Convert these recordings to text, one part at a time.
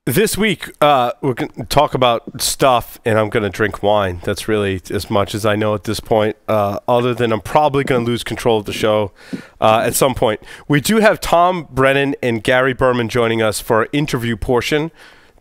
This week, we're going to talk about stuff, and I'm going to drink wine. That's really as much as I know at this point, other than I'm probably going to lose control of the show at some point. We do have Tom Brennan and Gary Berman joining us for our interview portion.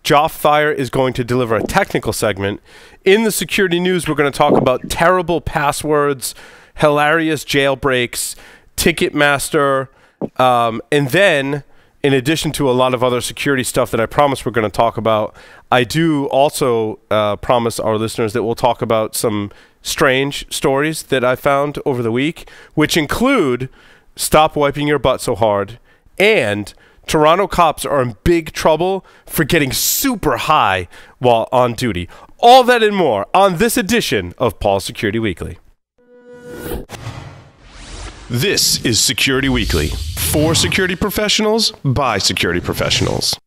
Joff Thayer is going to deliver a technical segment. In the security news, we're going to talk about terrible passwords, hilarious jailbreaks, Ticketmaster, and then, in addition to a lot of other security stuff that I promise we're going to talk about, I do also promise our listeners that we'll talk about some strange stories that I found over the week, which include stop wiping your butt so hard, and Toronto cops are in big trouble for getting super high while on duty. All that and more on this edition of Paul's Security Weekly. This is Security Weekly. For security professionals, by security professionals.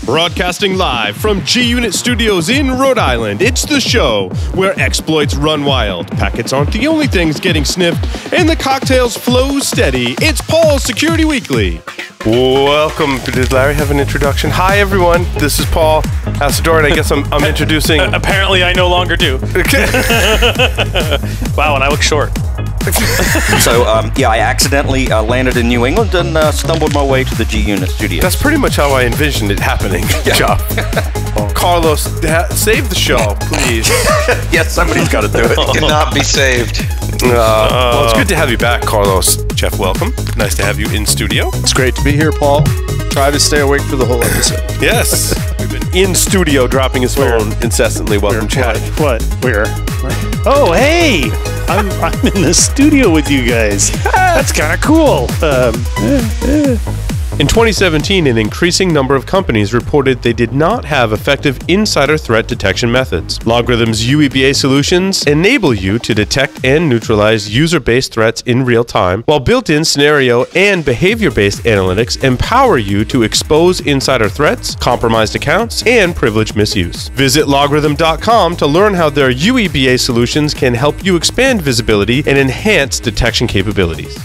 Broadcasting live from G-Unit Studios in Rhode Island, it's the show where exploits run wild, packets aren't the only things getting sniffed, and the cocktails flow steady. It's Paul's Security Weekly. Welcome. Did Larry have an introduction? Hi, everyone. This is Paul Asador, and I guess I'm introducing... Apparently, I no longer do. Wow, and I look short. So, yeah, I accidentally landed in New England and stumbled my way to the G-Unit studio. That's pretty much how I envisioned it happening. Job. Carlos, save the show, please. Yes, somebody's got to do it. It cannot be saved. Well, it's good to have you back, Carlos. Jeff, welcome. Nice to have you in studio. It's great to be here, Paul. Try to stay awake for the whole episode. Yes. We've been in studio dropping his phone incessantly. Welcome, Chad. What? Where? Oh, hey! I'm in the studio with you guys. That's kind of cool. In 2017, an increasing number of companies reported they did not have effective insider threat detection methods. Logarithm's UEBA solutions enable you to detect and neutralize user-based threats in real time, while built-in scenario and behavior-based analytics empower you to expose insider threats, compromised accounts, and privilege misuse. Visit logarithm.com to learn how their UEBA solutions can help you expand visibility and enhance detection capabilities.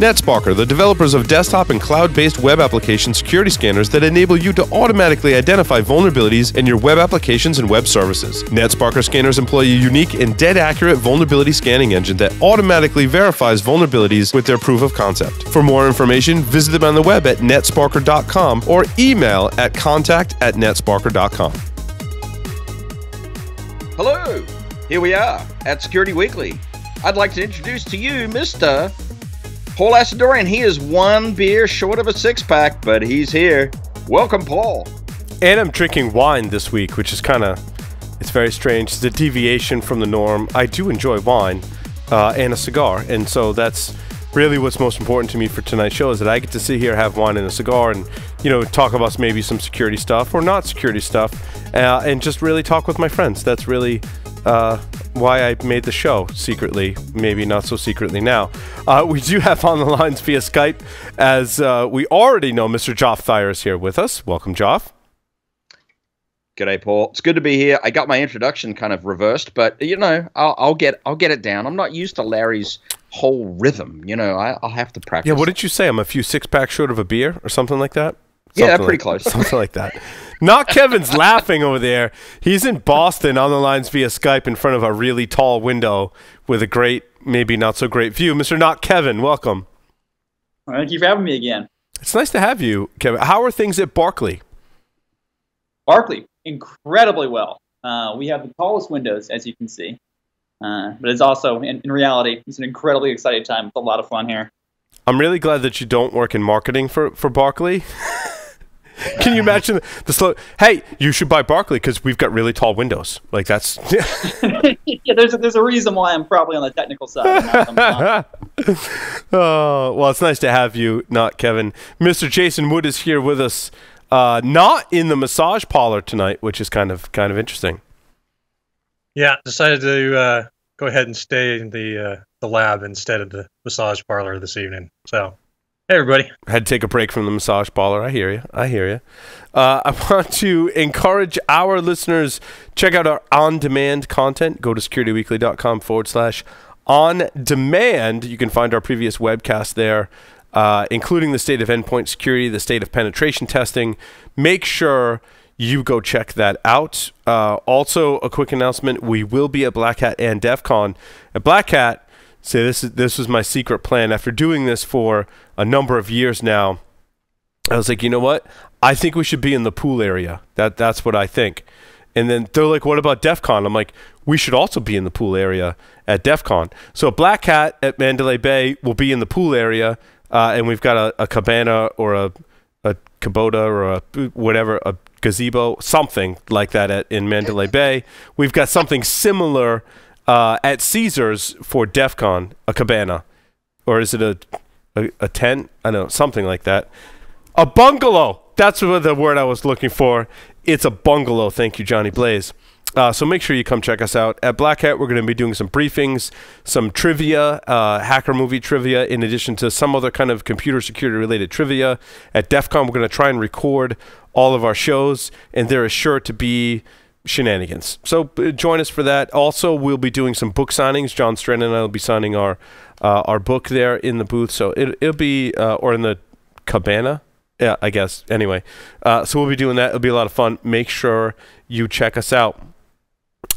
NetSparker, the developers of desktop and cloud-based web application security scanners that enable you to automatically identify vulnerabilities in your web applications and web services. NetSparker scanners employ a unique and dead-accurate vulnerability scanning engine that automatically verifies vulnerabilities with their proof of concept. For more information, visit them on the web at netsparker.com or email at contact@netsparker.com. Hello, here we are at Security Weekly. I'd like to introduce to you Mr. Paul Asadorian. He is one beer short of a six-pack, but he's here. Welcome, Paul. And I'm drinking wine this week, which is it's very strange. It's a deviation from the norm. I do enjoy wine and a cigar, and so that's really what's most important to me for tonight's show, is that I get to sit here, have wine and a cigar, and talk about maybe some security stuff or not security stuff, and just really talk with my friends. That's really why I made the show secretly, maybe not so secretly now. We do have on the lines via Skype, as we already know, Mr. Joff Thayer is here with us. Welcome, Joff. G'day, Paul. It's good to be here. I got my introduction kind of reversed, but I'll get it down. I'm not used to Larry's whole rhythm. I'll have to practice. Yeah, what did you say? I'm a few six-packs short of a beer or something like that? Yeah, pretty close. Something like that. Not Kevin's laughing over there. He's in Boston on the lines via Skype in front of a really tall window with a great, maybe not so great view. Mr. Not Kevin, welcome. Thank you for having me again. It's nice to have you, Kevin. How are things at Barclay? Barclay, incredibly well. We have the tallest windows, as you can see. But it's also, in reality, it's an incredibly exciting time. It's a lot of fun here. I'm really glad that you don't work in marketing for Barclay. Can you imagine the slow? Hey, you should buy Barclay because we've got really tall windows. Like that's. Yeah, there's a reason why I'm probably on the technical side. Oh, well, it's nice to have you, not Kevin. Mr. Jason Wood is here with us, not in the massage parlor tonight, which is kind of interesting. Yeah, decided to go ahead and stay in the lab instead of the massage parlor this evening. So. Hey, everybody. Had to take a break from the massage parlor. I hear you. I want to encourage our listeners, check out our on-demand content. Go to securityweekly.com/on-demand. You can find our previous webcast there. including the state of endpoint security, the state of penetration testing. Make sure you go check that out. Also, a quick announcement: we will be at Black Hat and DEF CON. At Black Hat, this was my secret plan. After doing this for a number of years now, I was like, you know what? I think we should be in the pool area. That's what I think. And then they're like, what about DEF CON? I'm like, we should also be in the pool area at DEF CON. So Black Hat at Mandalay Bay will be in the pool area, and we've got a cabana or a Kubota or a whatever, a gazebo, something like that in Mandalay Bay. We've got something similar at Caesars for DEF CON, a cabana. Or is it a tent? I don't know, something like that. A bungalow. That's the word I was looking for. It's a bungalow. Thank you, Johnny Blaze. So make sure you come check us out. At Black Hat, we're going to be doing some briefings, some trivia, hacker movie trivia, in addition to some other kind of computer security-related trivia. At DEF CON, we're going to try and record all of our shows, and there is sure to be shenanigans. So join us for that. Also, we'll be doing some book signings. John Strennan and I will be signing our book there in the booth. So it'll be, or in the cabana. Yeah, I guess. Anyway, so we'll be doing that. It'll be a lot of fun. Make sure you check us out.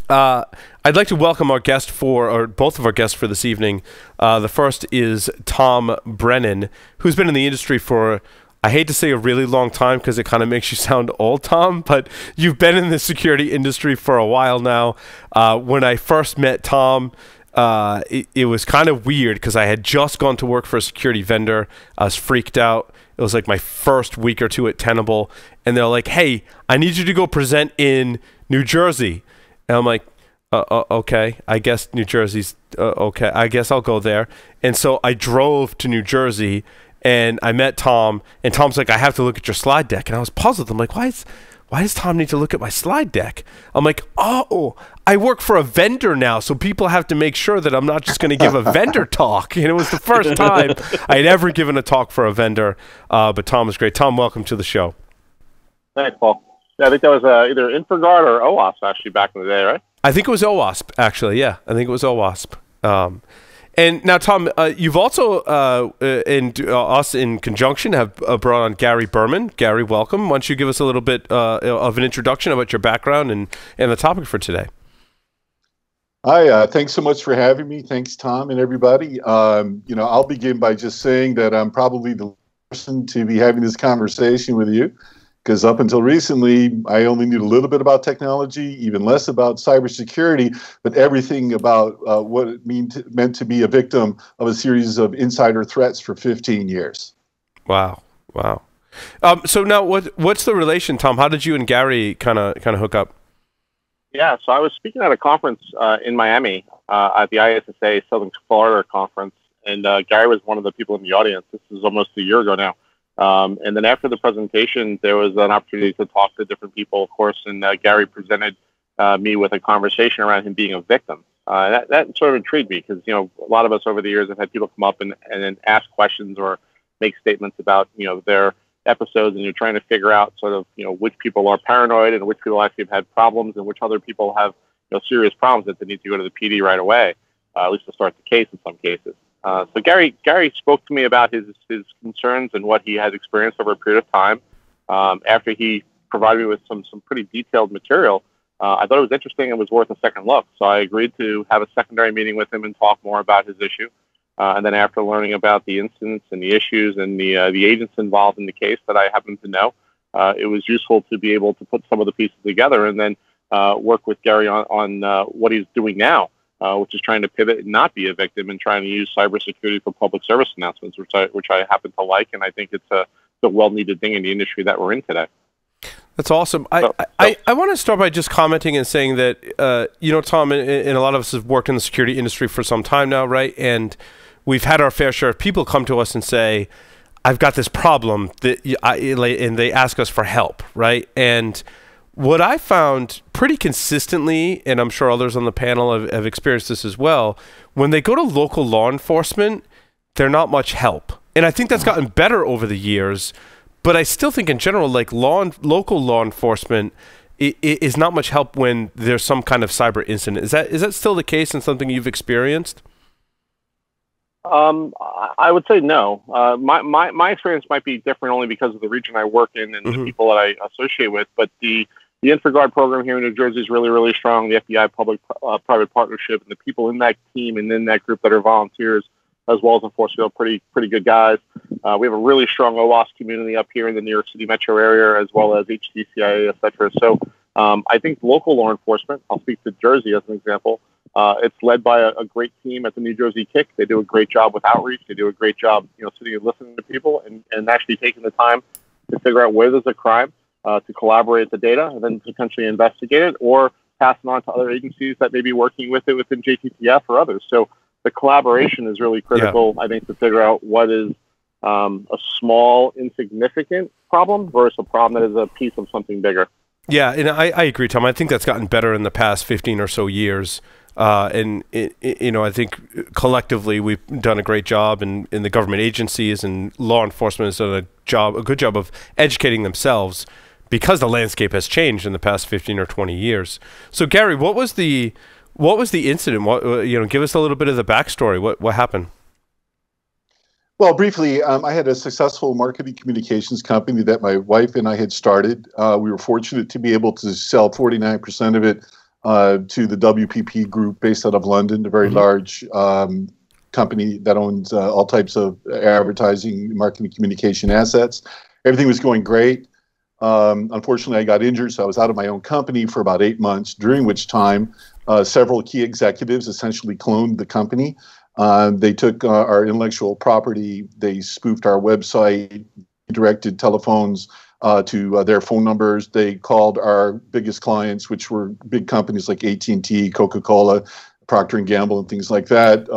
I'd like to welcome our guest or both of our guests for this evening. The first is Tom Brennan, who's been in the industry for, I hate to say a really long time because it kind of makes you sound old, Tom, but you've been in the security industry for a while now. When I first met Tom, it was kind of weird because I had just gone to work for a security vendor. I was freaked out. It was like my first week or two at Tenable, and they're like, hey, I need you to go present in New Jersey. And I'm like, okay, I guess New Jersey's okay. I guess I'll go there. And so I drove to New Jersey, and I met Tom, and Tom's like, I have to look at your slide deck. And I was puzzled. I'm like, why does Tom need to look at my slide deck? I'm like, oh, I work for a vendor now, so people have to make sure that I'm not just going to give a vendor talk. And it was the first time I had ever given a talk for a vendor. But Tom was great. Tom, welcome to the show. Thanks, Paul. Yeah, I think that was either Infraguard or OWASP actually back in the day, right? I think it was OWASP, actually. Yeah, I think it was OWASP. And now, Tom, you've also, us in conjunction, have brought on Gary Berman. Gary, welcome. Why don't you give us a little bit of an introduction about your background and the topic for today? Hi, thanks so much for having me. Thanks, Tom and everybody. I'll begin by just saying that I'm probably the person to be having this conversation with you, because up until recently, I only knew a little bit about technology, even less about cybersecurity, but everything about what it meant to be a victim of a series of insider threats for 15 years. Wow. So now, what's the relation, Tom? How did you and Gary kind of hook up? Yeah, so I was speaking at a conference in Miami at the ISSA Southern Florida conference, and Gary was one of the people in the audience. This is almost a year ago now. And then after the presentation, there was an opportunity to talk to different people, of course, and Gary presented me with a conversation around him being a victim. That sort of intrigued me because, a lot of us over the years have had people come up and then ask questions or make statements about, their episodes, and you're trying to figure out sort of, which people are paranoid and which people actually have had problems and which other people have, serious problems that they need to go to the PD right away, at least to start the case in some cases. So Gary spoke to me about his concerns and what he had experienced over a period of time. After he provided me with some pretty detailed material, I thought it was interesting and was worth a second look. So I agreed to have a secondary meeting with him and talk more about his issue. And then after learning about the incidents and the issues and the agents involved in the case that I happen to know, it was useful to be able to put some of the pieces together and then work with Gary on what he's doing now. Which is trying to pivot and not be a victim and trying to use cybersecurity for public service announcements, which I happen to like, and I think it's a well-needed thing in the industry that we're in today. That's awesome. I want to start by just commenting and saying that, Tom, and a lot of us have worked in the security industry for some time now, right? And we've had our fair share of people come to us and say, I've got this problem, and they ask us for help, right? And what I found pretty consistently, and I'm sure others on the panel have experienced this as well, when they go to local law enforcement, they're not much help. And I think that's gotten better over the years, but I still think in general, like local law enforcement is not much help when there's some kind of cyber incident. Is that still the case and something you've experienced? I would say no. My experience might be different only because of the region I work in and the people that I associate with. But the InfraGuard program here in New Jersey is really, really strong. The FBI public-private partnership and the people in that team and in that group that are volunteers, as well as enforcement, are pretty good guys. We have a really strong OWASP community up here in the New York City metro area, as well as HDCIA, et cetera. So I think local law enforcement, I'll speak to Jersey as an example, it's led by a great team at the New Jersey KIC. They do a great job with outreach. They do a great job, sitting and listening to people and actually taking the time to figure out where there's a crime, to collaborate the data and then potentially investigate it or pass it on to other agencies that may be working with it within JTTF or others. So the collaboration is really critical, I think, to figure out what is a small, insignificant problem versus a problem that is a piece of something bigger. Yeah, and I agree, Tom. I think that's gotten better in the past 15 or so years. And I think collectively we've done a great job in the government agencies, and law enforcement has done a good job of educating themselves because the landscape has changed in the past 15 or 20 years. So Gary, what was the incident? Give us a little bit of the backstory. What happened? Well, briefly, I had a successful marketing communications company that my wife and I had started. We were fortunate to be able to sell 49% of it to the WPP Group based out of London, a very large company that owns all types of advertising, marketing, communication assets. Everything was going great. Unfortunately, I got injured, so I was out of my own company for about 8 months, during which time several key executives essentially cloned the company. They took our intellectual property, they spoofed our website, directed telephones to their phone numbers. They called our biggest clients, which were big companies like AT&T, Coca-Cola, Procter & Gamble, and things like that,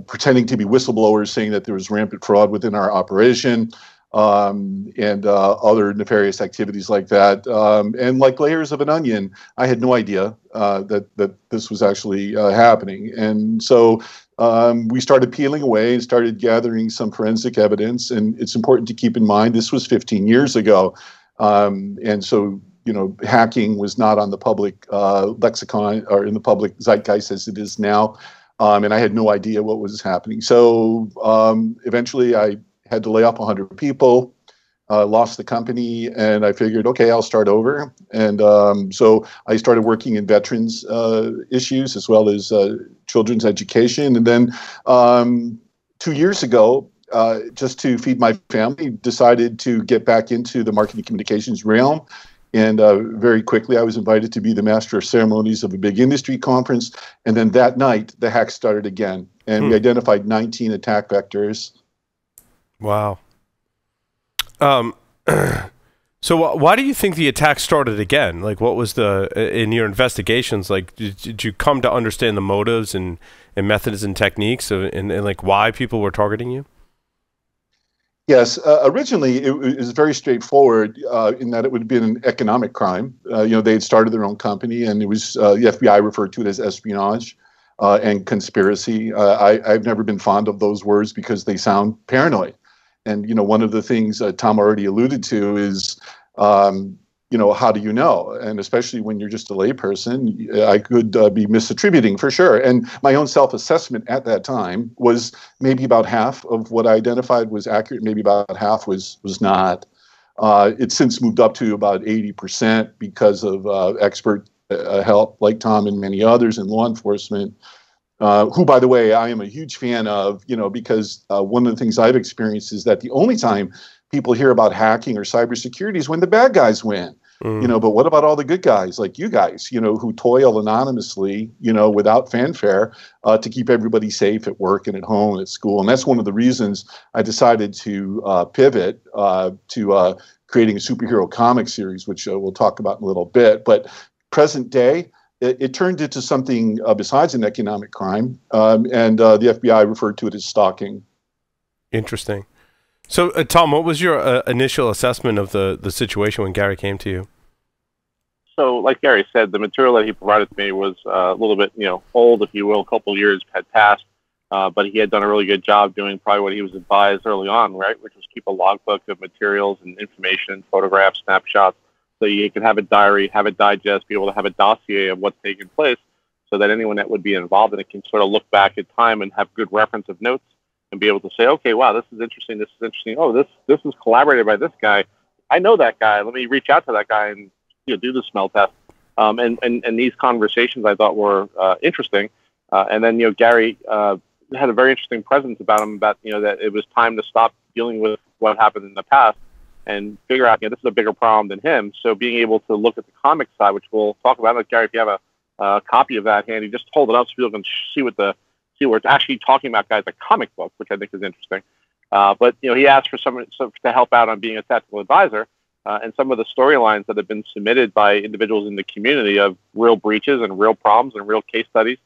pretending to be whistleblowers, saying that there was rampant fraud within our operation, and other nefarious activities like that. And like layers of an onion, I had no idea that this was actually happening. And so we started peeling away and started gathering some forensic evidence. And it's important to keep in mind, this was 15 years ago. And so, hacking was not on the public lexicon or in the public zeitgeist as it is now. And I had no idea what was happening. So eventually I had to lay off 100 people, lost the company, and I figured, okay, I'll start over. And so I started working in veterans issues as well as children's education. And then 2 years ago, just to feed my family, decided to get back into the marketing communications realm. And very quickly, I was invited to be the master of ceremonies of a big industry conference. And then that night, the hack started again. And we identified 19 attack vectors. Wow. So why do you think the attack started again? Like, what was in your investigations, like, did you come to understand the motives and methods and techniques and like why people were targeting you? Yes. Originally, it was very straightforward in that it would have been an economic crime. They had started their own company, and it was the FBI referred to it as espionage and conspiracy. I've never been fond of those words because they sound paranoid. And, one of the things Tom already alluded to is, how do you know? And especially when you're just a layperson, I could be misattributing for sure. And my own self-assessment at that time was maybe about half of what I identified was accurate. Maybe about half was not. It's since moved up to about 80% because of expert help like Tom and many others in law enforcement. Who, by the way, I am a huge fan of, because one of the things I've experienced is that the only time people hear about hacking or cybersecurity is when the bad guys win. But what about all the good guys like you guys, who toil anonymously, without fanfare to keep everybody safe at work and at home and at school? And that's one of the reasons I decided to pivot to creating a superhero comic series, which we'll talk about in a little bit. But present day, it turned into something besides an economic crime, and the FBI referred to it as stalking. Interesting. So, Tom, what was your initial assessment of the situation when Gary came to you? So, like Gary said, the material that he provided to me was a little bit, old, if you will. A couple of years had passed, but he had done a really good job doing probably what he was advised early on, right, which was keep a logbook of materials and information, photographs, snapshots, so you can have a diary, have a digest, be able to have a dossier of what's taken place. so that anyone that would be involved in it can sort of look back at time and have good reference of notes and be able to say, okay, wow, this is interesting. This is interesting. Oh, this was collaborated by this guy. I know that guy. Let me reach out to that guy and do the smell test. And these conversations I thought were interesting. And then Gary had a very interesting presence about him about that it was time to stop dealing with what happened in the past and figure out this is a bigger problem than him. So being able to look at the comic side, which we'll talk about. Like, Gary, if you have a copy of that handy, just hold it up so people can see where it's actually talking about guys a comic book, which I think is interesting. But he asked for someone to help out on being a technical advisor, and some of the storylines that have been submitted by individuals in the community of real breaches and real problems and real case studies.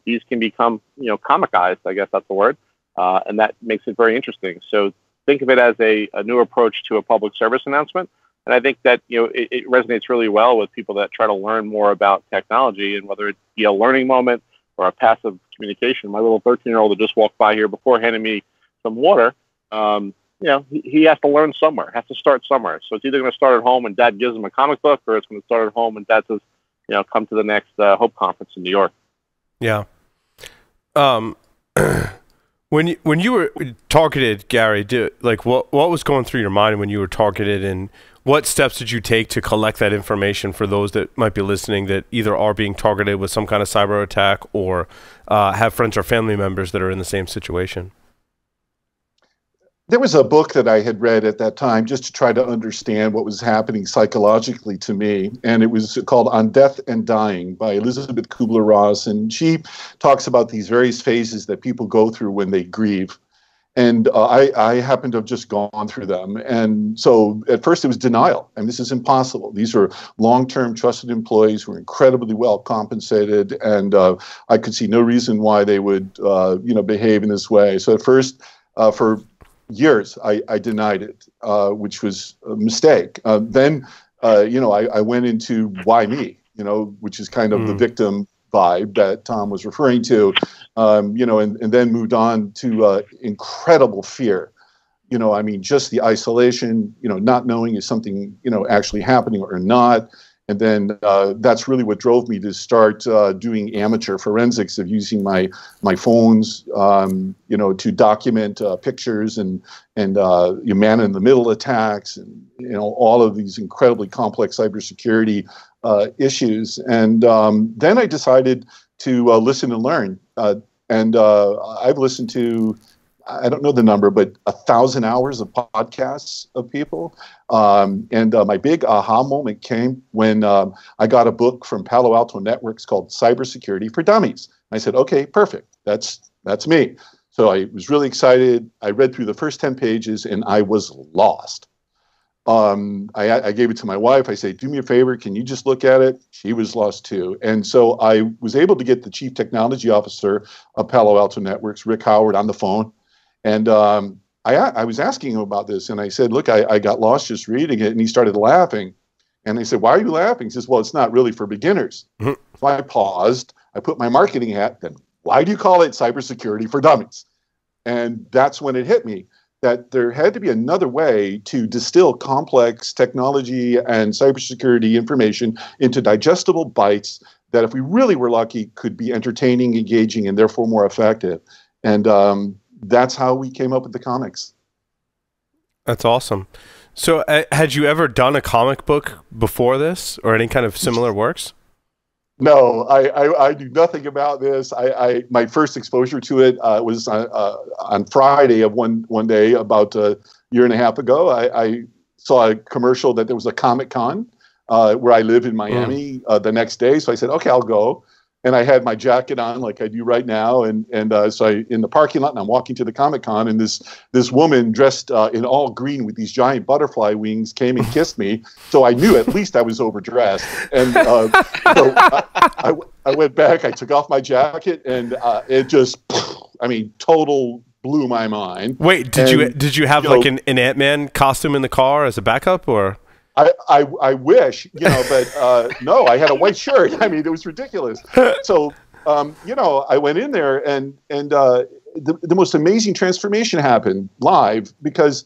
These can become comicized, I guess that's the word, and that makes it very interesting. So think of it as a new approach to a public service announcement. And I think that it resonates really well with people that try to learn more about technology, and whether it be a learning moment or a passive communication. My little 13-year-old that just walked by here before handing me some water, he has to learn somewhere, has to start somewhere. So it's either going to start at home and Dad gives him a comic book, or it's going to start at home and Dad says, come to the next Hope Conference in New York. Yeah. When you were targeted, Gary, what was going through your mind when you were targeted, and what steps did you take to collect that information for those that might be listening that either are being targeted with some kind of cyber attack or have friends or family members that are in the same situation? There was a book that I had read at that time just to try to understand what was happening psychologically to me, and it was called On Death and Dying by Elizabeth Kubler-Ross, and she talks about these various phases that people go through when they grieve. And I happened to have just gone through them. And so at first it was denial. I mean, this is impossible. These are long-term trusted employees who are incredibly well compensated, and I could see no reason why they would behave in this way. So at first, for years, I denied it, which was a mistake. Then, I went into why me, which is kind of the victim vibe that Tom was referring to, and then moved on to incredible fear. Just the isolation, not knowing is something, actually happening or not. And then that's really what drove me to start doing amateur forensics of using my phones, to document pictures and man-in-the-middle attacks and all of these incredibly complex cybersecurity issues. And then I decided to listen and learn. And I've listened to, I don't know the number, but 1,000 hours of podcasts of people. And my big aha moment came when I got a book from Palo Alto Networks called Cybersecurity for Dummies. I said, okay, perfect. That's me. So I was really excited. I read through the first 10 pages and I was lost. I gave it to my wife. I said, do me a favor. Can you just look at it? She was lost too. And so I was able to get the chief technology officer of Palo Alto Networks, Rick Howard, on the phone. And I was asking him about this, and I said, look, I got lost just reading it, and he started laughing. And I said, why are you laughing? He says, well, it's not really for beginners. So I paused. I put my marketing hat, then why do you call it Cybersecurity for Dummies? And that's when it hit me that there had to be another way to distill complex technology and cybersecurity information into digestible bites that, if we really were lucky, could be entertaining, engaging, and therefore more effective. And that's how we came up with the comics. That's awesome. So had you ever done a comic book before this or any kind of similar works? No, I knew nothing about this. My first exposure to it was on Friday of one day about a year and a half ago. I saw a commercial that there was a Comic-Con where I live in Miami the next day. So I said, okay, I'll go. And I had my jacket on like I do right now. And so I in the parking lot, and I'm walking to the Comic-Con, and this woman dressed in all green with these giant butterfly wings came and kissed me. So I knew at least I was overdressed. And so I went back, I took off my jacket, and it just, total blew my mind. Wait, did you have like an Ant-Man costume in the car as a backup, or? I wish, but no, I had a white shirt. It was ridiculous. So, I went in there and the most amazing transformation happened live, because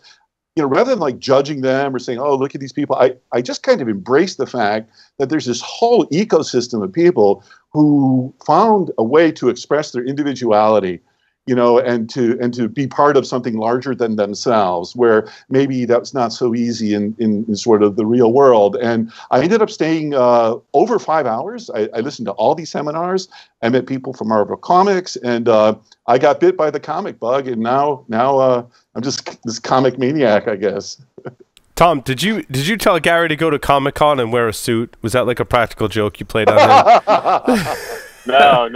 rather than like judging them or saying, oh, look at these people, I just kind of embrace the fact that there's this whole ecosystem of people who found a way to express their individuality, and to be part of something larger than themselves, where maybe that's not so easy in sort of the real world. And I ended up staying over 5 hours. I listened to all these seminars. I met people from Marvel Comics, and I got bit by the comic bug, and now I'm just this comic maniac, I guess. Tom, did you tell Gary to go to Comic-Con and wear a suit? Was that like a practical joke you played on him? No.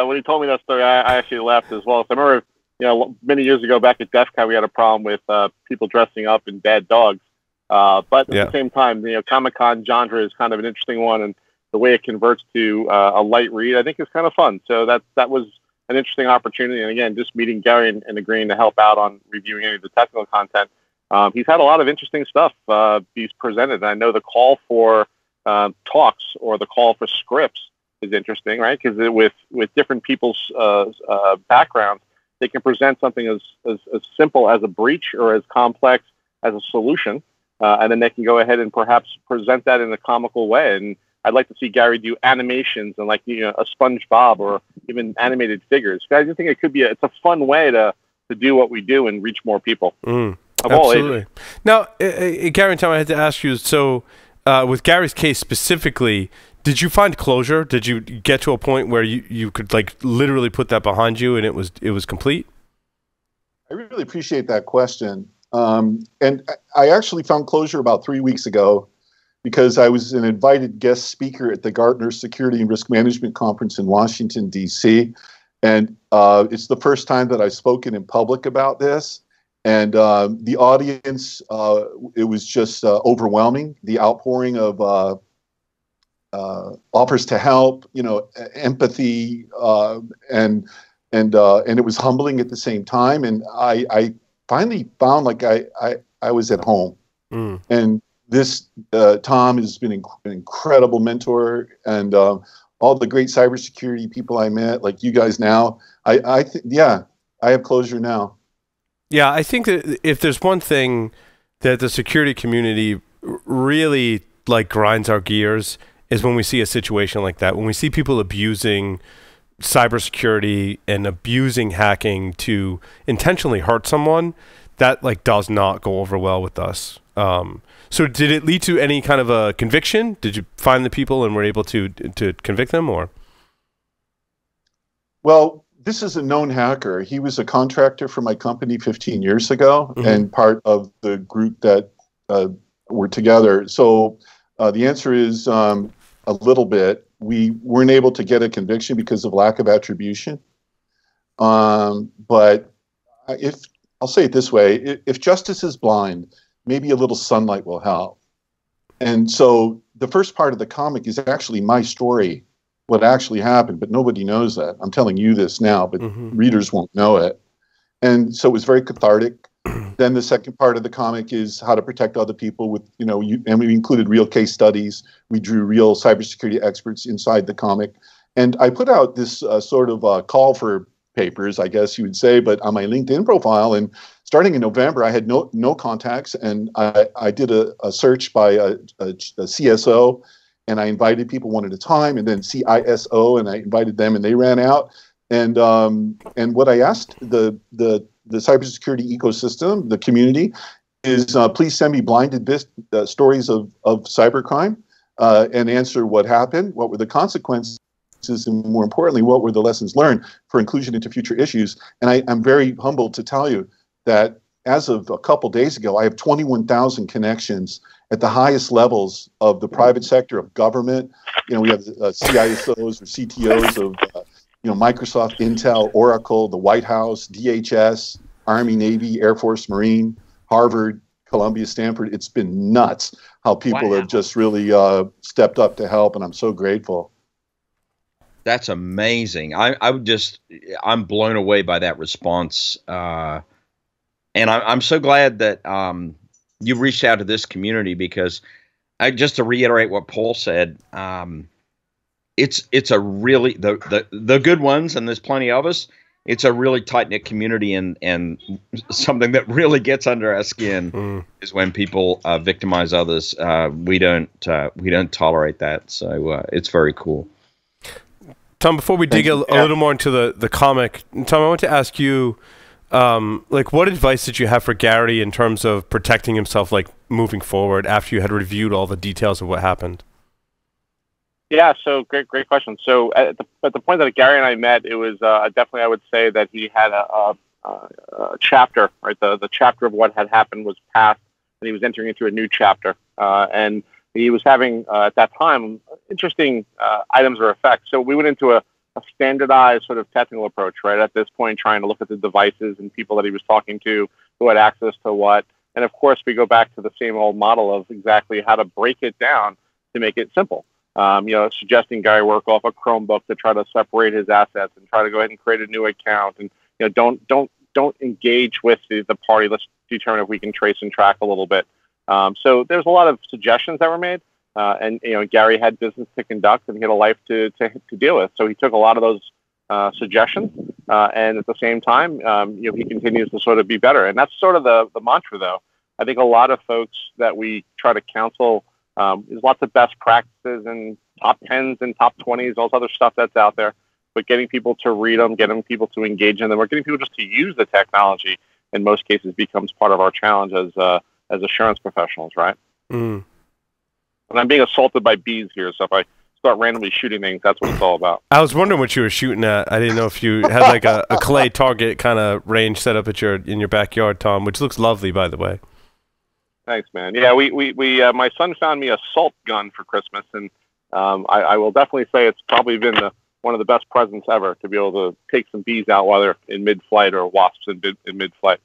When he told me that story, I actually laughed as well. So I remember, many years ago back at DEF CON, we had a problem with people dressing up in bad dogs. But at the same time, Comic-Con genre is kind of an interesting one, and the way it converts to a light read, I think, is kind of fun. So that was an interesting opportunity. And again, just meeting Gary and agreeing to help out on reviewing any of the technical content. He's had a lot of interesting stuff he's presented. And I know the call for talks or the call for scripts is interesting, right? Because with different people's backgrounds, they can present something as simple as a breach or as complex as a solution, and then they can go ahead and perhaps present that in a comical way. And I'd like to see Gary do animations and like a SpongeBob or even animated figures. I just think it could be it's a fun way to do what we do and reach more people. Absolutely. Now, Gary and Tom, I had to ask you. So, with Gary's case specifically, did you find closure? Did you get to a point where you could like literally put that behind you and it was complete? I really appreciate that question. And I actually found closure about 3 weeks ago because I was an invited guest speaker at the Gartner Security and Risk Management Conference in Washington, D.C. And it's the first time that I've spoken in public about this. And the audience, it was just overwhelming. The outpouring of offers to help, empathy, and it was humbling at the same time. And I finally found like I was at home. And this Tom has been an incredible mentor, and all the great cybersecurity people I met, like you guys now. I have closure now. Yeah, I think that if there's one thing that the security community really like grinds our gears is when we see a situation like that, when we see people abusing cybersecurity and abusing hacking to intentionally hurt someone, that like does not go over well with us. So did it lead to any kind of a conviction? Did you find the people and were able to convict them, or? Well, this is a known hacker. He was a contractor for my company 15 years ago and part of the group that were together. So the answer is a little bit. We weren't able to get a conviction because of lack of attribution. But if I'll say it this way, if justice is blind, maybe a little sunlight will help. And so the first part of the comic is actually my story, what actually happened, but nobody knows that. I'm telling you this now, but readers won't know it. And so it was very cathartic. Then the second part of the comic is how to protect other people with, and we included real case studies. We drew real cybersecurity experts inside the comic. And I put out this sort of call for papers, I guess you would say, but on my LinkedIn profile. And starting in November, I had no contacts. And I did a search by a CSO, and I invited people one at a time, and then CISO, and I invited them, and they ran out. And what I asked the cybersecurity ecosystem, the community, is please send me blinded stories of cybercrime and answer what happened, what were the consequences, and more importantly, what were the lessons learned for inclusion into future issues. And I'm very humbled to tell you that as of a couple days ago, I have 21,000 connections at the highest levels of the private sector, of government. We have CISOs or CTOs of Microsoft, Intel, Oracle, the White House, DHS, Army, Navy, Air Force, Marine, Harvard, Columbia, Stanford. It's been nuts how people have just really stepped up to help, and I'm so grateful. That's amazing. I'm blown away by that response. And I'm so glad that you've reached out to this community, because just to reiterate what Paul said, it's a really, the good ones, and there's plenty of us, it's a really tight knit community, and something that really gets under our skin is when people victimize others. We don't tolerate that, so it's very cool. Tom, before we dig a little more into the comic, Tom, I want to ask you, like, what advice did you have for Gary in terms of protecting himself, like, moving forward after you had reviewed all the details of what happened? Yeah, so great question. So at the point that Gary and I met, it was definitely, I would say that he had a chapter, right? The chapter of what had happened was past, and he was entering into a new chapter. And he was having, at that time, interesting items or effects. So we went into a standardized sort of technical approach, right? At this point, trying to look at the devices and people that he was talking to, who had access to what. And of course, we go back to the same old model of exactly how to break it down to make it simple. Suggesting Gary work off a Chromebook to try to separate his assets and try to go ahead and create a new account. And, don't engage with the party. Let's determine if we can trace and track a little bit. So there's a lot of suggestions that were made. And Gary had business to conduct and he had a life to deal with. So he took a lot of those suggestions. And at the same time, he continues to sort of be better. And that's sort of the mantra, though. I think a lot of folks that we try to counsel, there's lots of best practices and top 10s and top 20s, all this other stuff that's out there. But getting people to read them, getting people to engage in them, or getting people just to use the technology, in most cases, becomes part of our challenge as assurance professionals, right? And I'm being assaulted by bees here, so if I start randomly shooting things, that's what it's all about. I was wondering what you were shooting at. I didn't know if you had like a clay target kind of range set up at in your backyard, Tom, which looks lovely, by the way. Thanks, man. Yeah, we my son found me a salt gun for Christmas, and I will definitely say it's probably been one of the best presents ever to be able to take some bees out while they're in mid-flight, or wasps in mid-flight.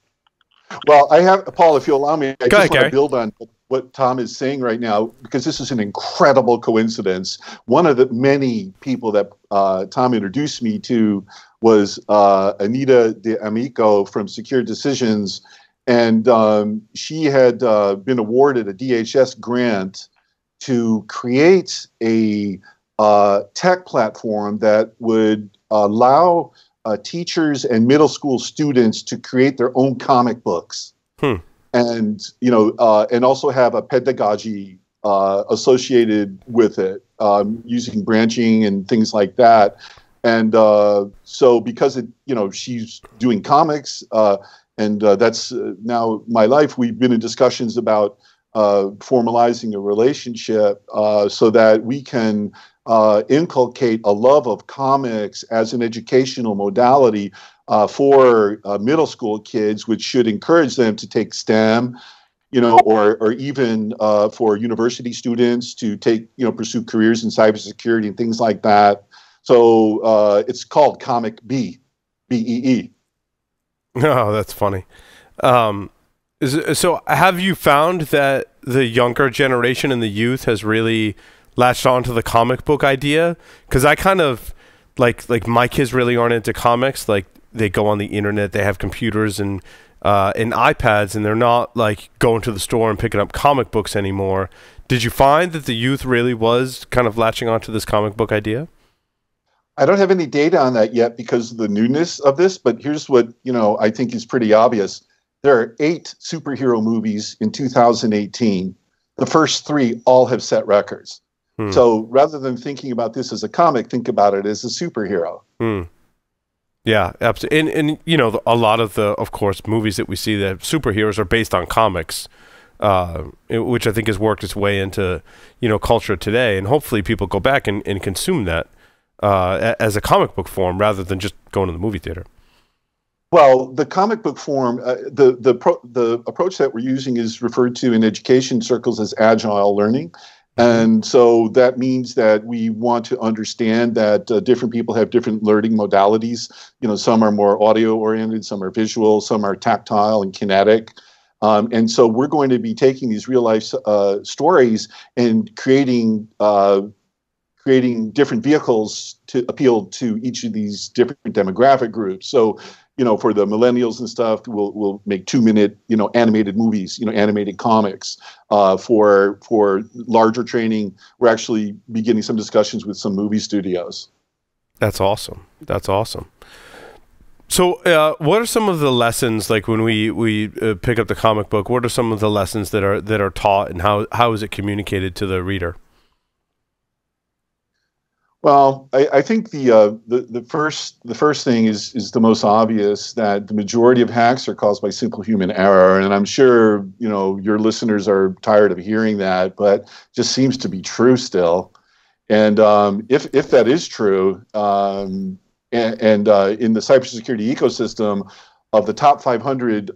Well, I have, Paul, if you allow me, I just want Gary. to build on what Tom is saying right now, because this is an incredible coincidence. One of the many people that Tom introduced me to was Anita D'Amico from Secure Decisions, and she had been awarded a DHS grant to create a tech platform that would allow teachers and middle school students to create their own comic books, and and also have a pedagogy associated with it, using branching and things like that. And so, because she's doing comics, and that's now my life. We've been in discussions about formalizing a relationship so that we can inculcate a love of comics as an educational modality for middle school kids, which should encourage them to take STEM, or even for university students to pursue careers in cybersecurity and things like that. So it's called Comic B, BEE. Oh, that's funny. So have you found that the younger generation and the youth has really latched on to the comic book idea? Because I kind of like my kids really aren't into comics. Like, they go on the internet, they have computers and iPads, and they're not like going to the store and picking up comic books anymore. Did you find that the youth really was kind of latching onto this comic book idea? I don't have any data on that yet because of the newness of this, but here's what I think is pretty obvious. There are 8 superhero movies in 2018. The first 3 all have set records. So rather than thinking about this as a comic, think about it as a superhero. Yeah, absolutely. And a lot of of course, movies that we see that superheroes are based on comics, which I think has worked its way into, culture today. And hopefully people go back and consume that as a comic book form rather than just going to the movie theater. Well, the comic book form, the approach that we're using is referred to in education circles as agile learning. And so that means that we want to understand that different people have different learning modalities. Some are more audio oriented, some are visual, some are tactile and kinetic. And so we're going to be taking these real life stories and creating different vehicles to appeal to each of these different demographic groups. So, for the millennials and stuff, we'll make 2-minute, animated movies, animated comics. For larger training, we're actually beginning some discussions with some movie studios. That's awesome. That's awesome. So, what are some of the lessons, like when we pick up the comic book? What are some of the lessons that are taught, and how is it communicated to the reader? Well, I think the first thing is the most obvious, that the majority of hacks are caused by simple human error, and I'm sure your listeners are tired of hearing that, but just seems to be true still. And if that is true, and in the cybersecurity ecosystem, of the top 500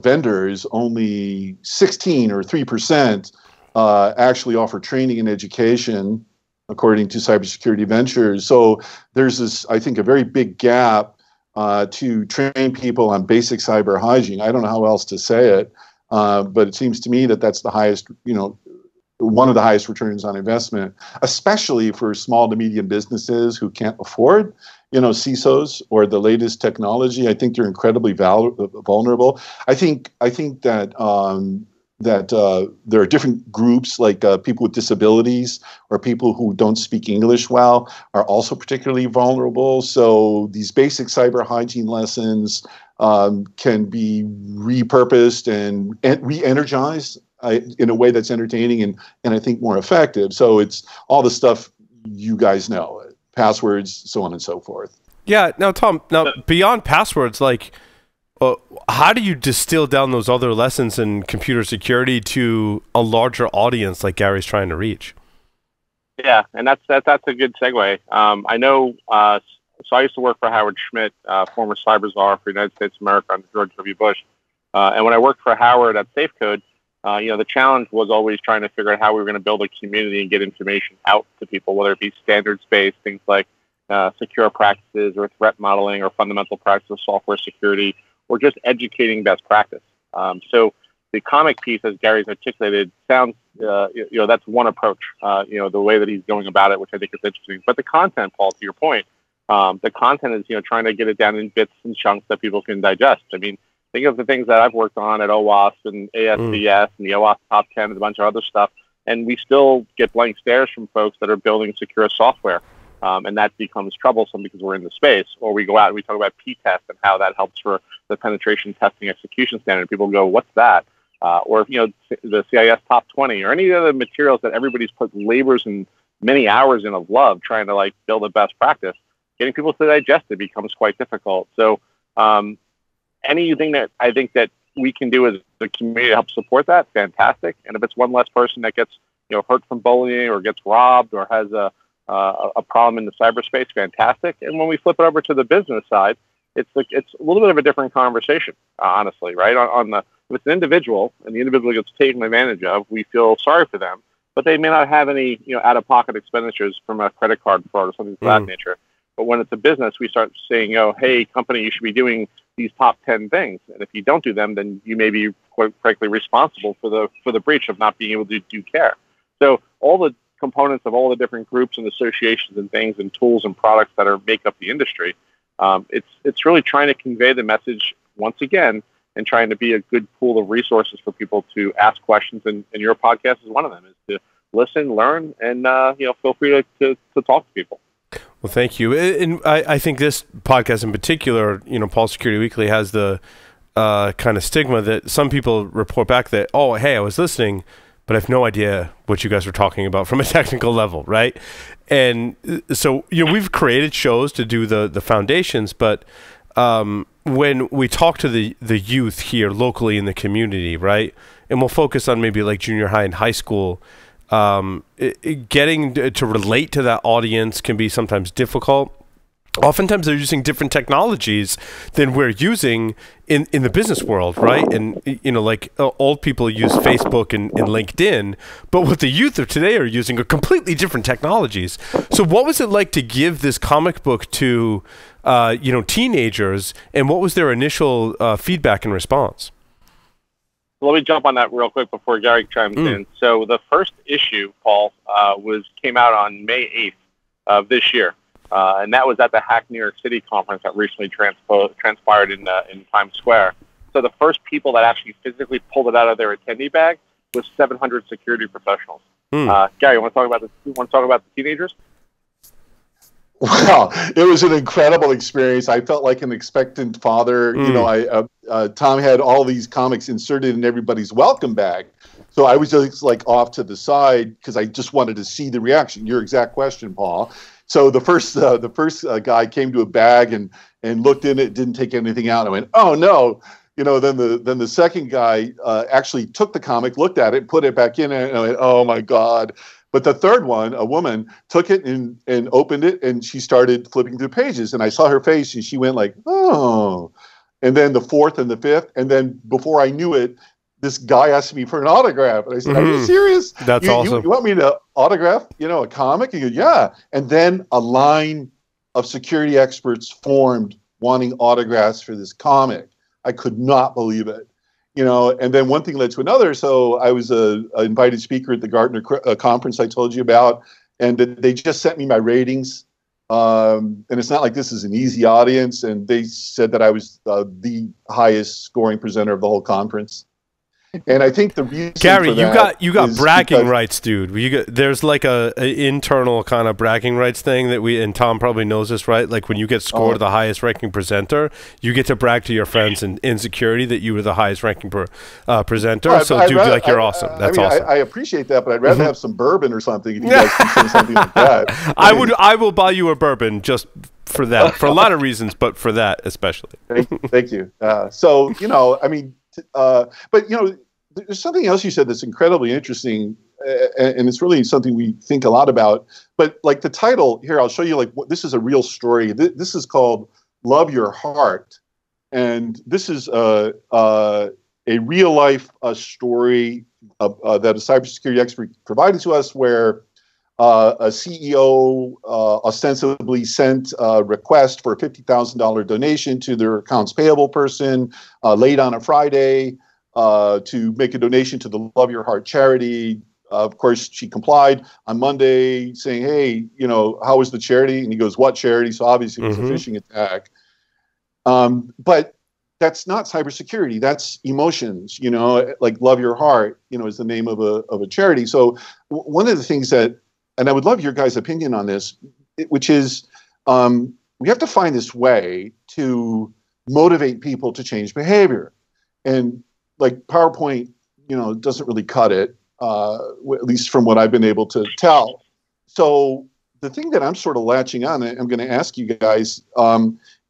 vendors, only 16 or 3% actually offer training and education, according to Cybersecurity Adventures. So there's this, I think, a very big gap to train people on basic cyber hygiene. I don't know how else to say it, but it seems to me that that's the highest, one of the highest returns on investment, especially for small to medium businesses who can't afford, CISOs or the latest technology. I think they're incredibly vulnerable. I think that there are different groups, like people with disabilities or people who don't speak English well are also particularly vulnerable. So these basic cyber hygiene lessons can be repurposed and re-energized in a way that's entertaining and I think more effective. So it's all the stuff you guys know, passwords, so on and so forth. Yeah. Now, Tom, beyond passwords, like, how do you distill down those other lessons in computer security to a larger audience like Gary's trying to reach? Yeah, and that's a good segue. I know. So I used to work for Howard Schmidt, former cyber czar for United States of America under George W. Bush. And when I worked for Howard at SafeCode, the challenge was always trying to figure out how we were going to build a community and get information out to people, whether it be standards-based things like secure practices or threat modeling or fundamental practices of software security, or just educating best practice. So the comic piece, as Gary's articulated, sounds, that's one approach, the way that he's going about it, which I think is interesting. But the content, Paul, to your point, the content is, trying to get it down in bits and chunks that people can digest. I mean, think of the things that I've worked on at OWASP and ASBS and the OWASP Top 10 and a bunch of other stuff, and we still get blank stares from folks that are building secure software. And that becomes troublesome because we're in the space. Or we go out and we talk about P-test and how that helps for the penetration testing execution standard. People go, what's that? Or, the CIS Top 20 or any of the materials that everybody's put labors and many hours in of love trying to build a best practice. Getting people to digest it becomes quite difficult. So anything that I think that we can do as a community to help support that, fantastic. And if it's one less person that gets hurt from bullying or gets robbed or has a problem in the cyberspace, fantastic. And when we flip it over to the business side, it's a little bit of a different conversation, honestly, right? If it's an individual and the individual gets taken advantage of, we feel sorry for them, but they may not have any out-of-pocket expenditures from a credit card fraud or something of that nature. But when it's a business, we start saying, hey, company, you should be doing these top 10 things. And if you don't do them, then you may be, quite frankly, responsible for the breach of not being able to do care. So all the components of all the different groups and associations and things and tools and products that make up the industry, it's really trying to convey the message once again and trying to be a good pool of resources for people to ask questions. And your podcast is one of them, is to listen, learn, and feel free to talk to people. Well, thank you. And I think this podcast in particular, Paul Security Weekly, has the kind of stigma that some people report back that, oh, hey, I was listening, but I have no idea what you guys were talking about from a technical level, right? And so, we've created shows to do the foundations, but when we talk to the youth here locally in the community, right, and we'll focus on maybe like junior high and high school, getting to relate to that audience can be sometimes difficult. Oftentimes they're using different technologies than we're using in the business world, right? And, old people use Facebook and LinkedIn, but what the youth of today are using are completely different technologies. So what was it like to give this comic book to, teenagers, and what was their initial feedback and response? Let me jump on that real quick before Gary chimes in. So the first issue, Paul, came out on May 8th of this year. And that was at the Hack New York City conference that recently transpired in Times Square. So the first people that actually physically pulled it out of their attendee bag was 700 security professionals. Gary, you want to talk about the teenagers? Wow, it was an incredible experience. I felt like an expectant father. You know, Tom had all these comics inserted in everybody's welcome bag. So I was just like off to the side because I just wanted to see the reaction. Your exact question, Paul. So the first guy came to a bag and looked in it, didn't take anything out. I went, oh no. You know, then the second guy actually took the comic, looked at it, put it back in, and I went, oh my God. But the third one, a woman, took it and opened it, and she started flipping through pages. And I saw her face, and she went like, oh. And then the fourth and the fifth. And then before I knew it, this guy asked me for an autograph. And I said, are you serious? That's awesome. You want me to autograph, a comic? And he goes, yeah. And then a line of security experts formed wanting autographs for this comic. I could not believe it. And then one thing led to another. So I was an invited speaker at the Gartner conference I told you about, and they just sent me my ratings. And it's not like this is an easy audience. And they said that I was the highest scoring presenter of the whole conference. And I think the reason Gary, for that you got is bragging because, rights, dude. There's like a internal kind of bragging rights thing that and Tom probably knows this, right? Like when you get scored the highest ranking presenter, you get to brag to your friends in security that you were the highest ranking presenter. Well, so, dude, you're awesome. That's awesome. I appreciate that, but I'd rather have some bourbon or something if you guys can say something like that. I will buy you a bourbon just for that, for a lot of reasons, but for that especially. Thank you. But there's something else you said that's incredibly interesting, and it's really something we think a lot about. But like the title here, I'll show you. Like this is a real story. This is called "Love Your Heart," and this is a real life story that a cybersecurity expert provided to us, where a CEO ostensibly sent a request for a $50,000 donation to their accounts payable person late on a Friday to make a donation to the Love Your Heart charity. Of course, she complied on Monday saying, hey, how was the charity? And he goes, what charity? So obviously it was a phishing attack. But that's not cybersecurity. That's emotions, like Love Your Heart, is the name of a charity. So one of the things that, and I would love your guys' opinion on this, which is we have to find this way to motivate people to change behavior. And like PowerPoint, doesn't really cut it, at least from what I've been able to tell. So the thing that I'm sort of latching on, and I'm going to ask you guys,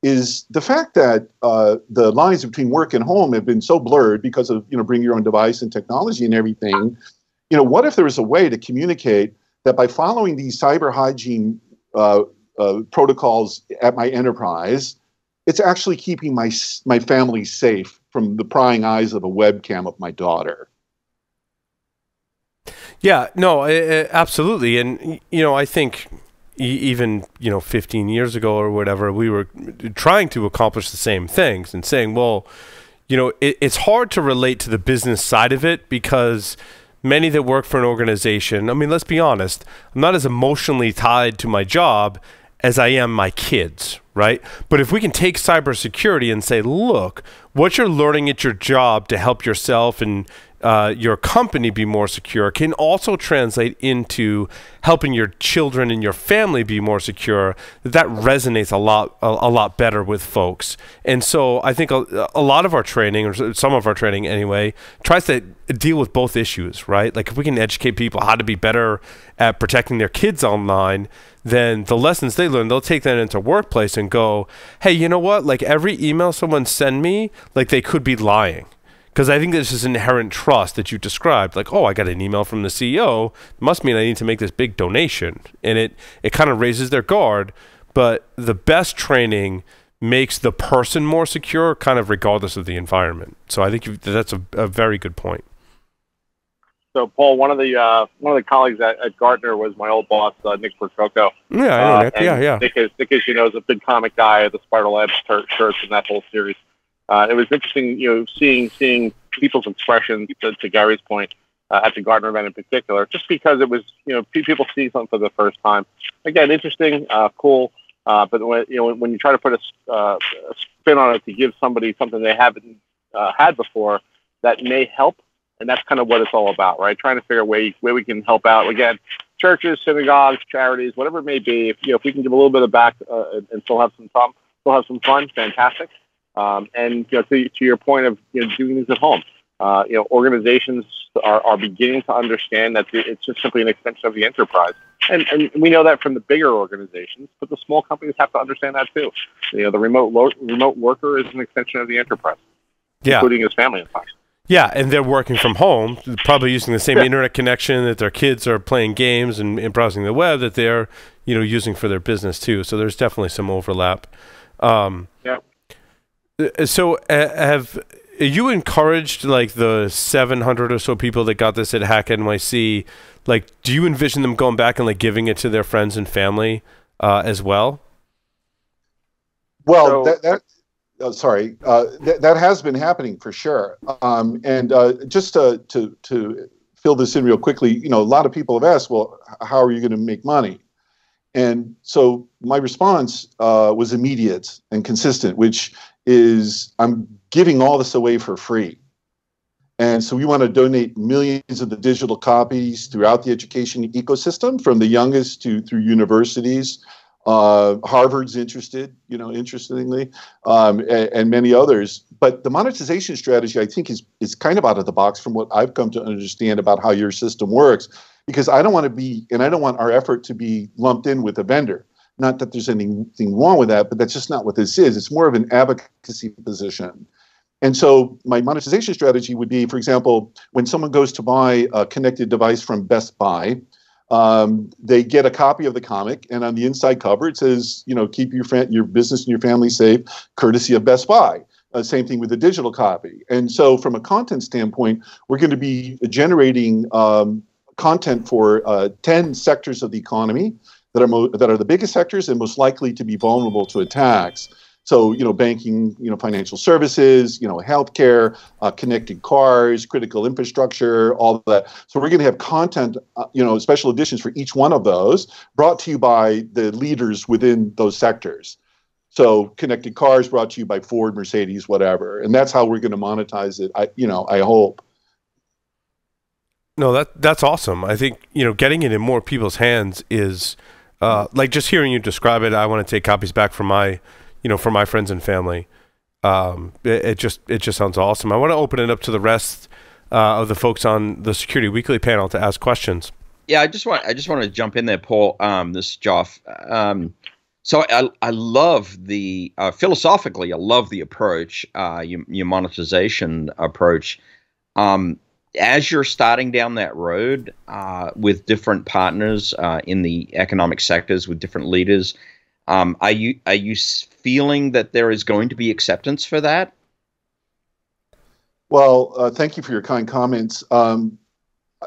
is the fact that the lines between work and home have been so blurred because of, bring your own device and technology and everything. What if there was a way to communicate that by following these cyber hygiene protocols at my enterprise, it's actually keeping my family safe from the prying eyes of a webcam of my daughter? Yeah, no, absolutely. And, I think even, 15 years ago or whatever, we were trying to accomplish the same things and saying, well, it's hard to relate to the business side of it because many that work for an organization, I mean, let's be honest, I'm not as emotionally tied to my job as I am my kids, right? But if we can take cybersecurity and say, look, what you're learning at your job to help yourself and your company be more secure can also translate into helping your children and your family be more secure, that resonates a lot better with folks. And so I think a lot of our training, or some of our training anyway, tries to deal with both issues, right? Like if we can educate people how to be better at protecting their kids online, then the lessons they learn, they'll take that into workplace and go, hey, you know what? Like every email someone send me, like they could be lying. Because I think there's this inherent trust that you described, like, oh, I got an email from the CEO, must mean I need to make this big donation. And it kind of raises their guard. But the best training makes the person more secure, kind of regardless of the environment. So I think that's a very good point. So, Paul, one of the colleagues at Gartner was my old boss, Nick Percoco. Yeah, I know Nick. Yeah. Nick, as you know, is a big comic guy, the Spider Labs shirts and that whole series. It was interesting, seeing people's expressions, to Gary's point, at the Gartner event in particular, just because it was, people seeing something for the first time. Again, interesting, cool, but when you try to put a spin on it to give somebody something they haven't had before, that may help, and that's kind of what it's all about, right? Trying to figure a way we can help out. Again, churches, synagogues, charities, whatever it may be. If we can give a little bit of back and still have some fun, fantastic. And to your point of doing these at home, organizations are beginning to understand that it's just simply an extension of the enterprise. And we know that from the bigger organizations, but the small companies have to understand that too. The remote worker is an extension of the enterprise, including his family and friends. Yeah, and they're working from home, probably using the same internet connection that their kids are playing games and browsing the web that they're using for their business too. So there's definitely some overlap. So have you encouraged like the 700 or so people that got this at Hack NYC? Like, do you envision them going back and like giving it to their friends and family as well? Well, that has been happening for sure. And just to fill this in real quickly, a lot of people have asked, well, how are you going to make money? And so my response was immediate and consistent, which is I'm giving all this away for free. And so we want to donate millions of the digital copies throughout the education ecosystem, from the youngest through universities. Harvard's interested, interestingly, and many others. But the monetization strategy, I think, is kind of out of the box from what I've come to understand about how your system works, because I don't want our effort to be lumped in with a vendor. Not that there's anything wrong with that, but that's just not what this is. It's more of an advocacy position. And so my monetization strategy would be, for example, when someone goes to buy a connected device from Best Buy, they get a copy of the comic, and on the inside cover it says, keep your business and your family safe, courtesy of Best Buy. Same thing with the digital copy. And so from a content standpoint, we're going to be generating content for 10 sectors of the economy that are the biggest sectors and most likely to be vulnerable to attacks. So, banking, financial services, healthcare, connected cars, critical infrastructure, all of that. So we're going to have content, special editions for each one of those, brought to you by the leaders within those sectors. So connected cars brought to you by Ford, Mercedes, whatever. And that's how we're going to monetize it, I hope. No, that's awesome. I think, getting it in more people's hands is, like just hearing you describe it, I want to take copies back from my for my friends and family. It just sounds awesome. I want to open it up to the rest of the folks on the Security Weekly panel to ask questions. Yeah, I just want to jump in there, Paul. This is Joff. So I love the philosophically, I love the approach, your monetization approach. As you're starting down that road with different partners in the economic sectors, with different leaders, are you feeling that there is going to be acceptance for that? Well, thank you for your kind comments.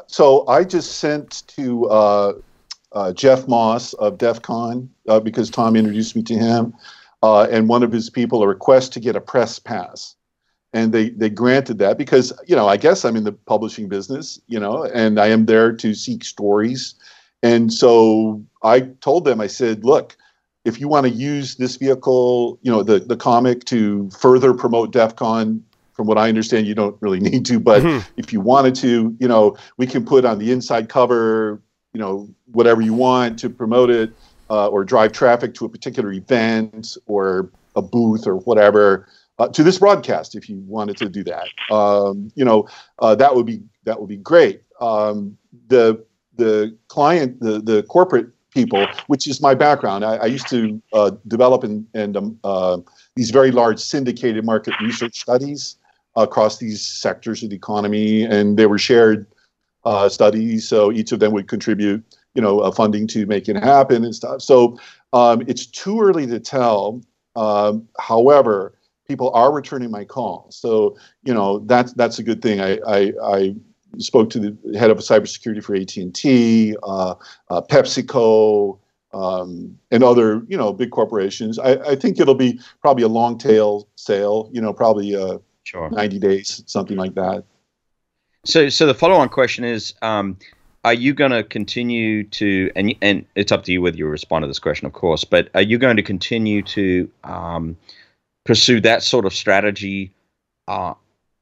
So I just sent to Jeff Moss of DEF CON, because Tom introduced me to him, and one of his people, a request to get a press pass. And they granted that because, I guess I'm in the publishing business, and I am there to seek stories. And so I told them, I said, look, if you want to use this vehicle, the comic to further promote DEF CON, from what I understand, you don't really need to, but if you wanted to, we can put on the inside cover, whatever you want to promote it, or drive traffic to a particular event or a booth or whatever, to this broadcast, if you wanted to do that. That would be great. The client, the corporate people, which is my background. I used to develop these very large syndicated market research studies across these sectors of the economy, and they were shared studies, so each of them would contribute, funding to make it happen and stuff. So it's too early to tell. However, people are returning my calls, so that's a good thing. I spoke to the head of cybersecurity for AT&T, PepsiCo, and other big corporations. I think it'll be probably a long tail sale. Probably 90 days, something like that. So the follow-on question is, are you going to continue to, and it's up to you whether you respond to this question, of course, but are you going to continue to pursue that sort of strategy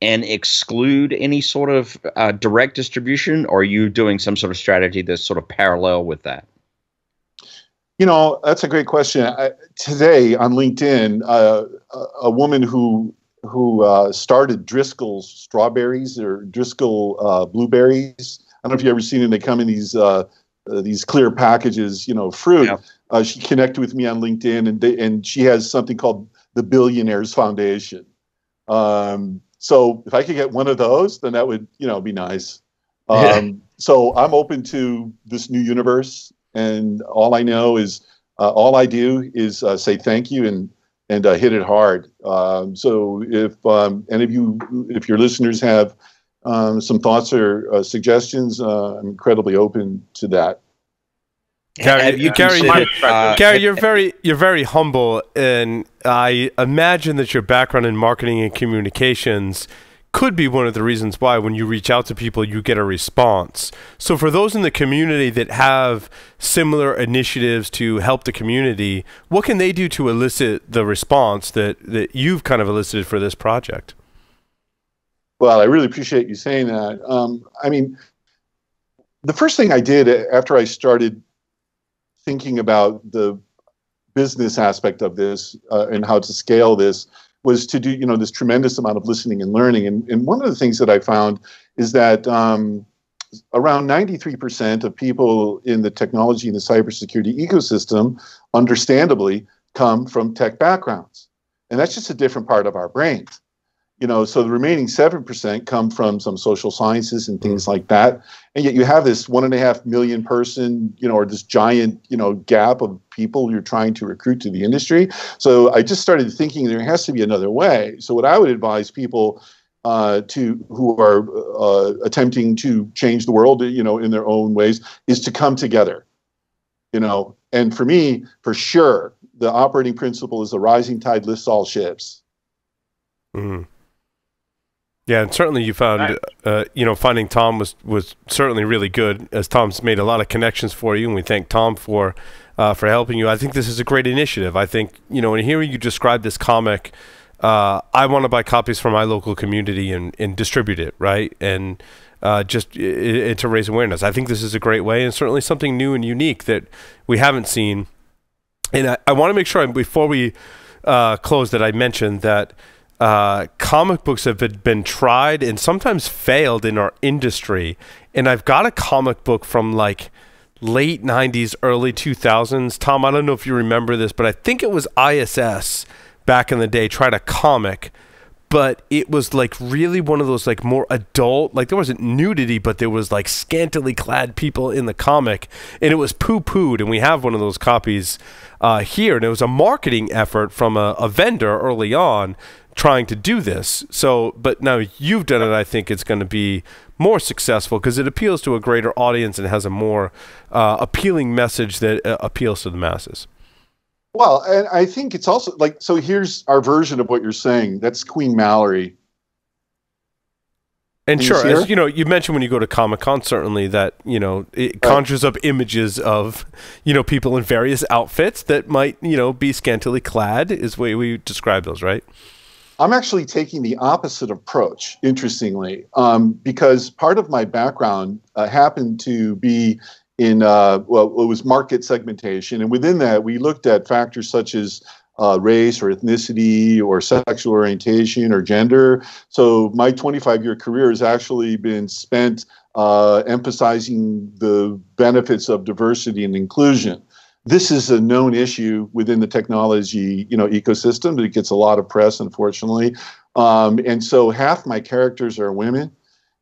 and exclude any sort of direct distribution, or are you doing some sort of strategy that's sort of parallel with that? You know, that's a great question. Today on LinkedIn, a woman who started Driscoll's strawberries or Driscoll blueberries. I don't know if you've ever seen them. They come in these clear packages, you know, fruit. Yeah. She connected with me on LinkedIn, and she has something called the Billionaires Foundation. So if I could get one of those, then that would, you know, be nice. So I'm open to this new universe, and all I know is all I do is say thank you and hit it hard. So if any of you, if your listeners have some thoughts or suggestions, I'm incredibly open to that. Gary, you're very humble, and I imagine that your background in marketing and communications could be one of the reasons why when you reach out to people, you get a response. So for those in the community that have similar initiatives to help the community, what can they do to elicit the response that you've kind of elicited for this project? Well, I really appreciate you saying that. I mean, the first thing I did after I started thinking about the business aspect of this and how to scale this was to do, you know, this tremendous amount of listening and learning. And one of the things that I found is that around 93% of people in the technology and the cybersecurity ecosystem, understandably, come from tech backgrounds. And that's just a different part of our brains. You know, so the remaining 7% come from some social sciences and things like that. And yet you have this 1.5 million person, you know, or this giant, you know, gap of people you're trying to recruit to the industry. So I just started thinking there has to be another way. So what I would advise people who are attempting to change the world, you know, in their own ways, is to come together. You know, and for me, for sure, the operating principle is the rising tide lifts all ships. Mm-hmm. Yeah, and certainly you found, you know, finding Tom was certainly really good, as Tom's made a lot of connections for you, and we thank Tom for helping you. I think this is a great initiative. I think, you know, in hearing you describe this comic, I want to buy copies from my local community and distribute it, right? And just to raise awareness. I think this is a great way, and certainly something new and unique that we haven't seen. And I want to make sure, before we close, that I mentioned that comic books have been tried and sometimes failed in our industry. And I've got a comic book from like late 90s, early 2000s. Tom, I don't know if you remember this, but I think it was ISS back in the day tried a comic, but it was like really one of those like more adult, like there wasn't nudity, but there was like scantily clad people in the comic, and it was poo-pooed. And we have one of those copies here, and it was a marketing effort from a vendor early on trying to do this. So, but now you've done it, I think it's going to be more successful because it appeals to a greater audience and has a more appealing message that appeals to the masses. Well, and I think it's also like, so here's our version of what you're saying. That's Queen Mallory. And sure, as you know, you mentioned when you go to Comic-Con, certainly that, you know, it conjures up images of, you know, people in various outfits that might, you know, be scantily clad is the way we describe those, right? I'm actually taking the opposite approach, interestingly, because part of my background happened to be in, well, it was market segmentation. And within that, we looked at factors such as race or ethnicity or sexual orientation or gender. So my 25-year career has actually been spent emphasizing the benefits of diversity and inclusion. This is a known issue within the technology, you know, ecosystem, but it gets a lot of press, unfortunately. And so half my characters are women,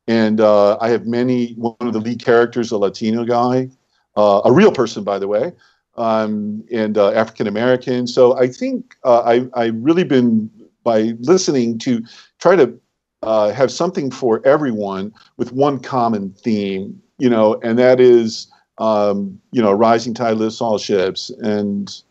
and I have one of the lead characters, a Latino guy, a real person, by the way, and African American. So I think I've really been, by listening, to try to have something for everyone with one common theme, you know, and that is, you know, rising tide lifts all ships, and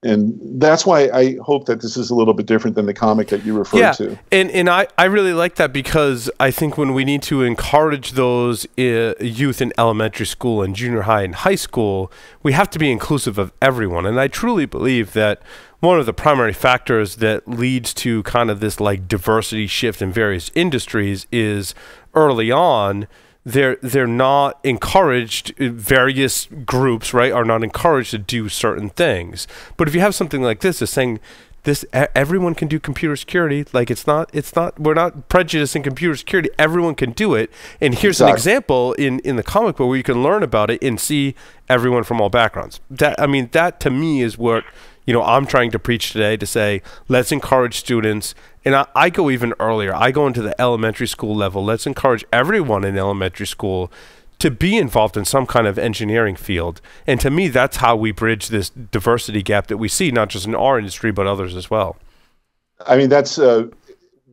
that's why I hope that this is a little bit different than the comic that you referred to. And I really like that, because I think when we need to encourage those youth in elementary school and junior high and high school, we have to be inclusive of everyone. And I truly believe that one of the primary factors that leads to kind of this like diversity shift in various industries is early on they're not encouraged, various groups, right, are not encouraged to do certain things. But if you have something like this, is saying this everyone can do computer security, like it's not we're not prejudicing computer security, everyone can do it. And here's an example in the comic book where you can learn about it and see everyone from all backgrounds. That to me is what I'm trying to preach today, to say let's encourage students. And I go even earlier. I go into the elementary school level. Let's encourage everyone in elementary school to be involved in some kind of engineering field. And to me, that's how we bridge this diversity gap that we see, not just in our industry, but others as well. I mean, that's a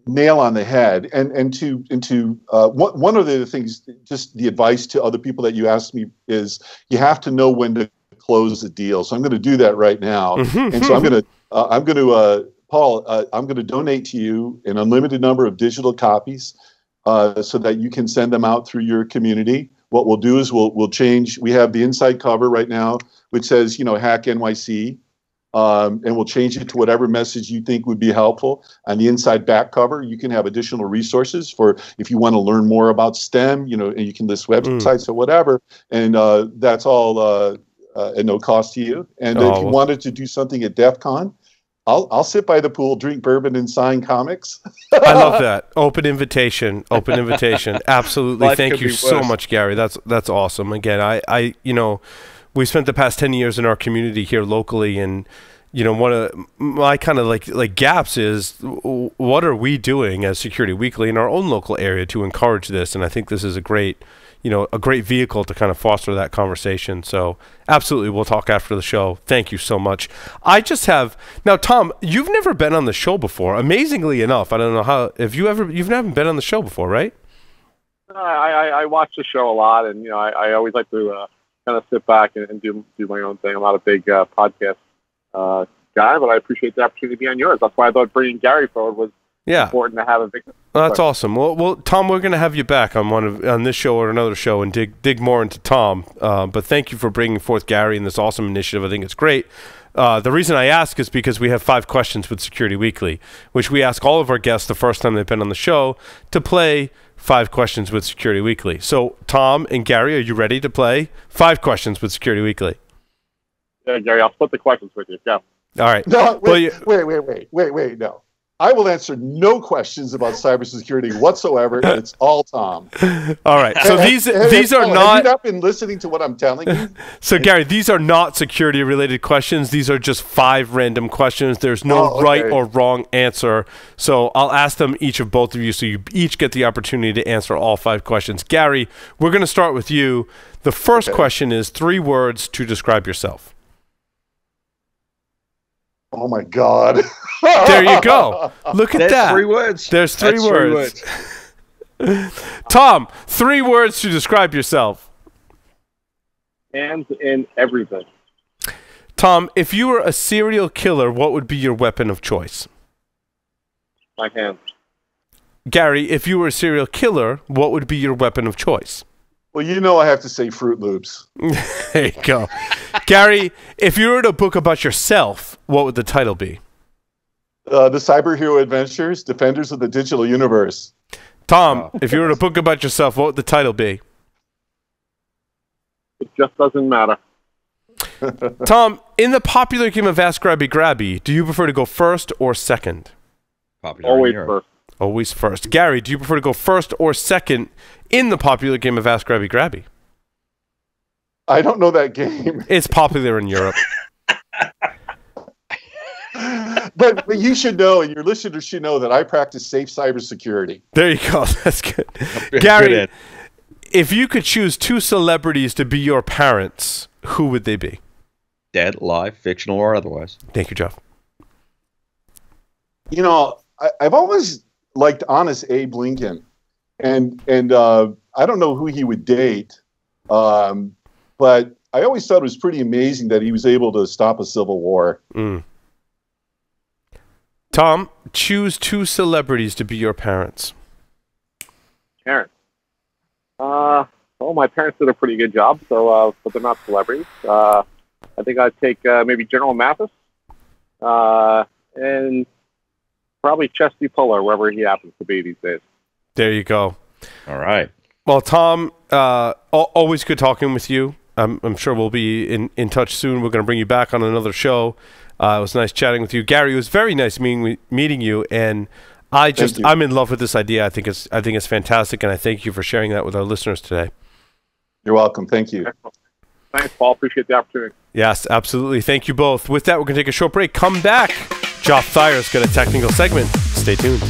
nail on the head. And one of the things, just the advice to other people that you asked me is you have to know when to close the deal. So I'm going to do that right now. And so I'm going to Paul, I'm going to donate to you an unlimited number of digital copies so that you can send them out through your community. What we'll do is we'll change. We have the inside cover right now, which says, Hack NYC, and we'll change it to whatever message you think would be helpful. On the inside back cover, you can have additional resources for if you want to learn more about STEM, and you can list websites or whatever. And that's all at no cost to you. And if you wanted to do something at DEF CON, I'll sit by the pool, drink bourbon, and sign comics. I love that. Open invitation. Absolutely. Thank you so much, Gary. That's awesome. Again, we spent the past 10 years in our community here locally, and one of my kind of like gaps is what are we doing as Security Weekly in our own local area to encourage this? And I think this is a great vehicle to kind of foster that conversation. So absolutely, we'll talk after the show. Thank you so much. I just have now, Tom, you've never been on the show before. Amazingly enough, I don't know how. You've never been on the show before, right? I watch the show a lot, and I always like to kind of sit back and do my own thing. I'm not a big podcast guy, but I appreciate the opportunity to be on yours. That's why I thought bringing Gary forward was important to have a victim. That's awesome. Well, Tom, we're going to have you back on this show or another show and dig more into Tom. But thank you for bringing forth Gary and this awesome initiative. I think it's great. The reason I ask is because we have 5 questions with Security Weekly, which we ask all of our guests the first time they've been on the show to play 5 questions with Security Weekly. So, Tom and Gary, are you ready to play 5 questions with Security Weekly? Yeah, Gary, I'll split the questions with you. Yeah. All right. No, wait. No. I will answer no questions about cybersecurity whatsoever. It's all Tom. All right. So these are not. Have you not been listening to what I'm telling you? So Gary, these are not security-related questions. These are just 5 random questions. There's no right or wrong answer. So I'll ask them each of both of you, so you each get the opportunity to answer all 5 questions. Gary, we're going to start with you. The first question is 3 words to describe yourself. Oh my God. There you go. Look at that. 3 words. There's 3 words. Tom, 3 words to describe yourself. Hands in everything. Tom, if you were a serial killer, what would be your weapon of choice? My hands. Gary, if you were a serial killer, what would be your weapon of choice? Well, I have to say Fruit Loops. There you go. Gary, if you wrote a book about yourself, what would the title be? The CyberHero Adventures, Defenders of the Digital Universe. Tom, if you wrote a book about yourself, what would the title be? It just doesn't matter. Tom, in the popular game of Ask Grabby Grabby, do you prefer to go first or second? Always first. Always first. Gary, do you prefer to go first or second in the popular game of Ask Grabby Grabby? I don't know that game. It's popular in Europe. But you should know, and your listeners should know, that I practice safe cybersecurity. There you go. That's good. Gary, if you could choose 2 celebrities to be your parents, who would they be? Dead, alive, fictional, or otherwise. Thank you, Jeff. I've always liked Honest Abe Lincoln, and I don't know who he would date, but I always thought it was pretty amazing that he was able to stop a civil war. Tom, choose 2 celebrities to be your parents. Parents. Well, my parents did a pretty good job, so but they're not celebrities. I think I'd take maybe General Mathis. and probably Chesty Puller, wherever he happens to be these days. There you go. All right. Well, Tom, always good talking with you. I'm sure we'll be in touch soon. We're going to bring you back on another show. It was nice chatting with you, Gary. It was very nice meeting you, and I'm in love with this idea. I think it's fantastic, and I thank you for sharing that with our listeners today. You're welcome. Thank you. Excellent. Thanks, Paul. Appreciate the opportunity. Yes, absolutely. Thank you both. With that, we're going to take a short break. Come back. Joff Thayer's got a technical segment. Stay tuned.